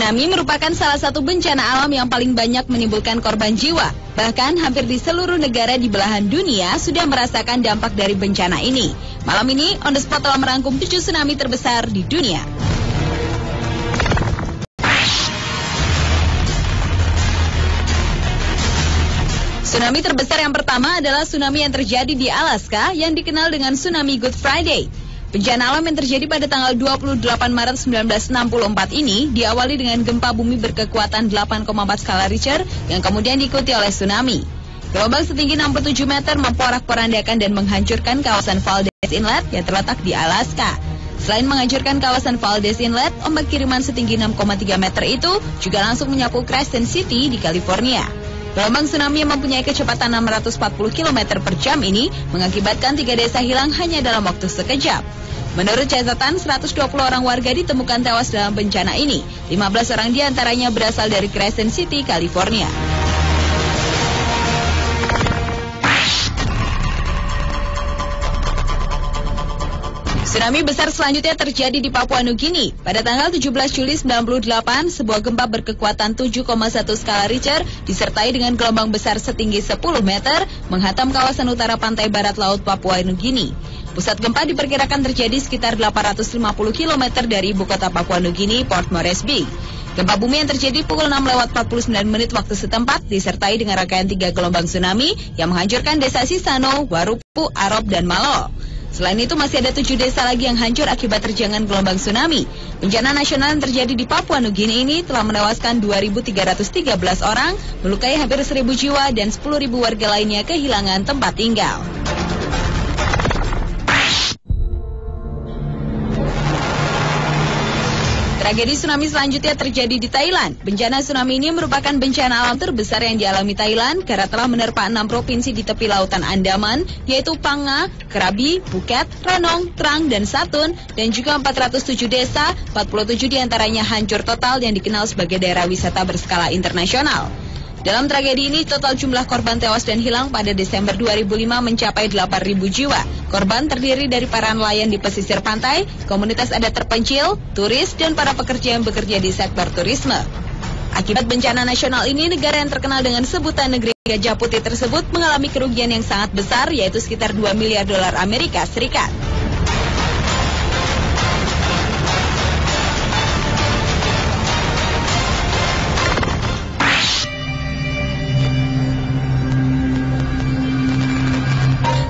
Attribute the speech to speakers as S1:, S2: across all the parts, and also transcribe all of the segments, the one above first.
S1: Tsunami merupakan salah satu bencana alam yang paling banyak menimbulkan korban jiwa. Bahkan hampir di seluruh negara di belahan dunia sudah merasakan dampak dari bencana ini. Malam ini, On The Spot telah merangkum 7 tsunami terbesar di dunia. Tsunami terbesar yang pertama adalah tsunami yang terjadi di Alaska yang dikenal dengan tsunami Good Friday. Bencana alam yang terjadi pada tanggal 28 Maret 1964 ini diawali dengan gempa bumi berkekuatan 8,4 skala Richter yang kemudian diikuti oleh tsunami. Gelombang setinggi 67 meter memporak-porandakan dan menghancurkan kawasan Valdez Inlet yang terletak di Alaska. Selain menghancurkan kawasan Valdez Inlet, ombak kiriman setinggi 6,3 meter itu juga langsung menyapu Crescent City di California. Gelombang tsunami yang mempunyai kecepatan 640 km per jam ini mengakibatkan 3 desa hilang hanya dalam waktu sekejap. Menurut catatan, 120 orang warga ditemukan tewas dalam bencana ini. 15 orang diantaranya berasal dari Crescent City, California. Tsunami besar selanjutnya terjadi di Papua Nugini. Pada tanggal 17 Juli 1998, sebuah gempa berkekuatan 7,1 skala Richter disertai dengan gelombang besar setinggi 10 meter menghantam kawasan utara pantai barat laut Papua Nugini. Pusat gempa diperkirakan terjadi sekitar 850 km dari ibu kota Papua Nugini, Port Moresby. Gempa bumi yang terjadi pukul 6:49 waktu setempat disertai dengan rangkaian 3 gelombang tsunami yang menghancurkan desa Sisano, Warupu, Arop, dan Malo. Selain itu masih ada 7 desa lagi yang hancur akibat terjangan gelombang tsunami. Bencana nasional yang terjadi di Papua Nugini ini telah menewaskan 2.313 orang, melukai hampir 1.000 jiwa dan 10.000 warga lainnya kehilangan tempat tinggal. Tragedi tsunami selanjutnya terjadi di Thailand. Bencana tsunami ini merupakan bencana alam terbesar yang dialami Thailand karena telah menerpa 6 provinsi di tepi lautan Andaman, yaitu Phang Nga, Krabi, Phuket, Ranong, Trang, dan Satun, dan juga 407 desa, 47 diantaranya hancur total yang dikenal sebagai daerah wisata berskala internasional. Dalam tragedi ini, total jumlah korban tewas dan hilang pada Desember 2005 mencapai 8.000 jiwa. Korban terdiri dari para nelayan di pesisir pantai, komunitas adat terpencil, turis, dan para pekerja yang bekerja di sektor turisme. Akibat bencana nasional ini, negara yang terkenal dengan sebutan negeri gajah putih tersebut mengalami kerugian yang sangat besar, yaitu sekitar 2 miliar dolar Amerika Serikat.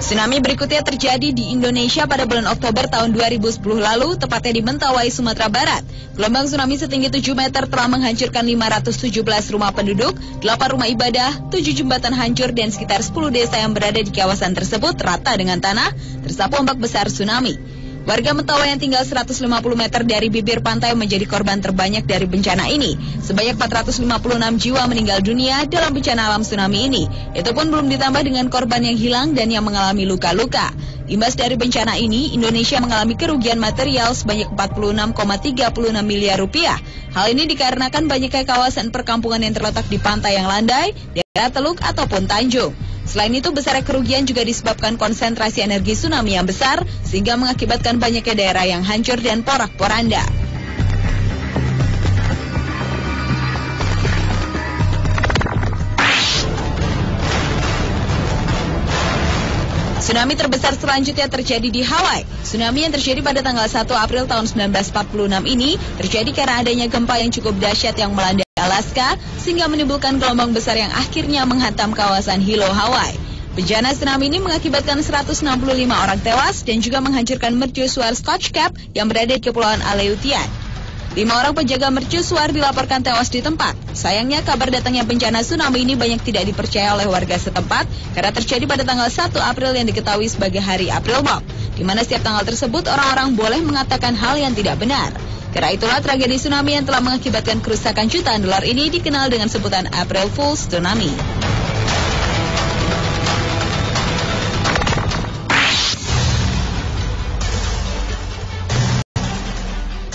S1: Tsunami berikutnya terjadi di Indonesia pada bulan Oktober tahun 2010 lalu, tepatnya di Mentawai, Sumatera Barat. Gelombang tsunami setinggi 7 meter telah menghancurkan 517 rumah penduduk, 8 rumah ibadah, 7 jembatan hancur, dan sekitar 10 desa yang berada di kawasan tersebut rata dengan tanah, tersapu ombak besar tsunami. Warga Mentawai yang tinggal 150 meter dari bibir pantai menjadi korban terbanyak dari bencana ini. Sebanyak 456 jiwa meninggal dunia dalam bencana alam tsunami ini. Itu pun belum ditambah dengan korban yang hilang dan yang mengalami luka-luka. Imbas dari bencana ini, Indonesia mengalami kerugian material sebanyak 46,36 miliar rupiah. Hal ini dikarenakan banyaknya kawasan perkampungan yang terletak di pantai yang landai, daerah teluk ataupun tanjung. Selain itu, besarnya kerugian juga disebabkan konsentrasi energi tsunami yang besar, sehingga mengakibatkan banyaknya daerah yang hancur dan porak-poranda. Tsunami terbesar selanjutnya terjadi di Hawaii. Tsunami yang terjadi pada tanggal 1 April tahun 1946 ini terjadi karena adanya gempa yang cukup dahsyat yang melanda Alaska, sehingga menimbulkan gelombang besar yang akhirnya menghantam kawasan Hilo, Hawaii. Bencana tsunami ini mengakibatkan 165 orang tewas dan juga menghancurkan mercusuar Scotch Cap yang berada di Kepulauan Aleutian. 5 orang penjaga mercusuar dilaporkan tewas di tempat. Sayangnya, kabar datangnya bencana tsunami ini banyak tidak dipercaya oleh warga setempat karena terjadi pada tanggal 1 April yang diketahui sebagai Hari April Mop, di mana setiap tanggal tersebut orang-orang boleh mengatakan hal yang tidak benar. Karena itulah tragedi tsunami yang telah mengakibatkan kerusakan jutaan dolar ini dikenal dengan sebutan April Fool's Tsunami.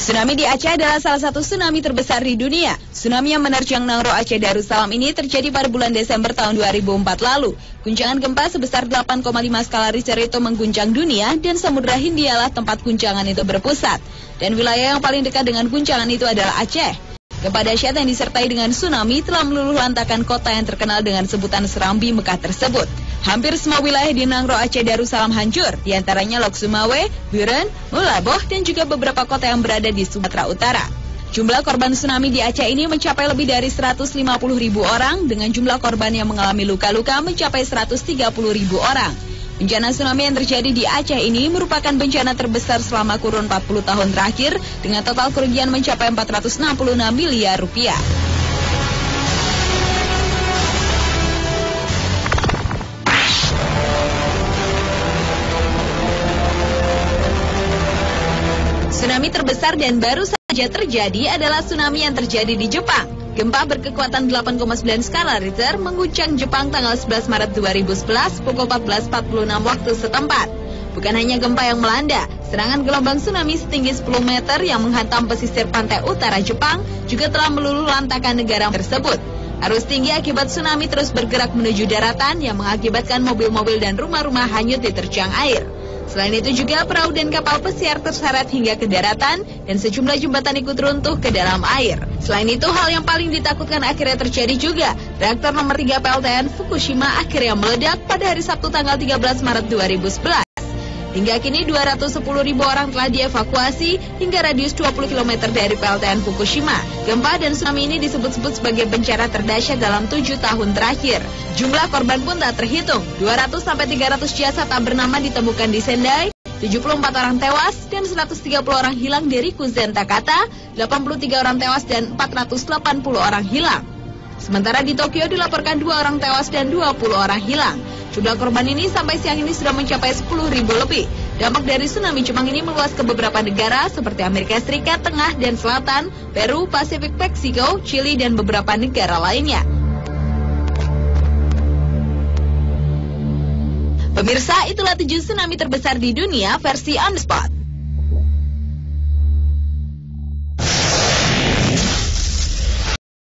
S1: Tsunami di Aceh adalah salah satu tsunami terbesar di dunia. Tsunami yang menerjang Nangro Aceh Darussalam ini terjadi pada bulan Desember tahun 2004 lalu. Guncangan gempa sebesar 8,5 skala Richter itu mengguncang dunia dan Samudra Hindia lah tempat guncangan itu berpusat. Dan wilayah yang paling dekat dengan guncangan itu adalah Aceh. Gempa dahsyat yang disertai dengan tsunami telah meluluh lantakan kota yang terkenal dengan sebutan Serambi Mekah tersebut. Hampir semua wilayah di Nangro Aceh Darussalam hancur, diantaranya Lok Sumawe, Buren, Mulaboh, dan juga beberapa kota yang berada di Sumatera Utara. Jumlah korban tsunami di Aceh ini mencapai lebih dari 150.000 orang, dengan jumlah korban yang mengalami luka-luka mencapai 130.000 orang. Bencana tsunami yang terjadi di Aceh ini merupakan bencana terbesar selama kurun 40 tahun terakhir, dengan total kerugian mencapai 466 miliar rupiah. Tsunami terbesar dan baru saja terjadi adalah tsunami yang terjadi di Jepang. Gempa berkekuatan 8,9 skala Richter mengguncang Jepang tanggal 11 Maret 2011 pukul 14.46 waktu setempat. Bukan hanya gempa yang melanda, serangan gelombang tsunami setinggi 10 meter yang menghantam pesisir pantai utara Jepang juga telah meluluh lantakan negara tersebut. Arus tinggi akibat tsunami terus bergerak menuju daratan yang mengakibatkan mobil-mobil dan rumah-rumah hanyut diterjang air. Selain itu juga perahu dan kapal pesiar terseret hingga ke daratan dan sejumlah jembatan ikut runtuh ke dalam air. Selain itu, hal yang paling ditakutkan akhirnya terjadi juga. Reaktor nomor 3 PLTN Fukushima akhirnya meledak pada hari Sabtu tanggal 13 Maret 2011. Hingga kini 210.000 orang telah dievakuasi hingga radius 20 km dari PLTN Fukushima. Gempa dan tsunami ini disebut-sebut sebagai bencana terdahsyat dalam 7 tahun terakhir. Jumlah korban pun tak terhitung. 200-300 jasad tak bernama ditemukan di Sendai, 74 orang tewas dan 130 orang hilang di Rikuzen Takata, 83 orang tewas dan 480 orang hilang. Sementara di Tokyo dilaporkan 2 orang tewas dan 20 orang hilang. Jumlah korban ini sampai siang ini sudah mencapai 10.000 lebih. Dampak dari tsunami Jepang ini meluas ke beberapa negara seperti Amerika Serikat, Tengah dan Selatan, Peru, Pasifik, Meksiko, Chili, dan beberapa negara lainnya. Pemirsa, itulah 7 tsunami terbesar di dunia versi On The Spot.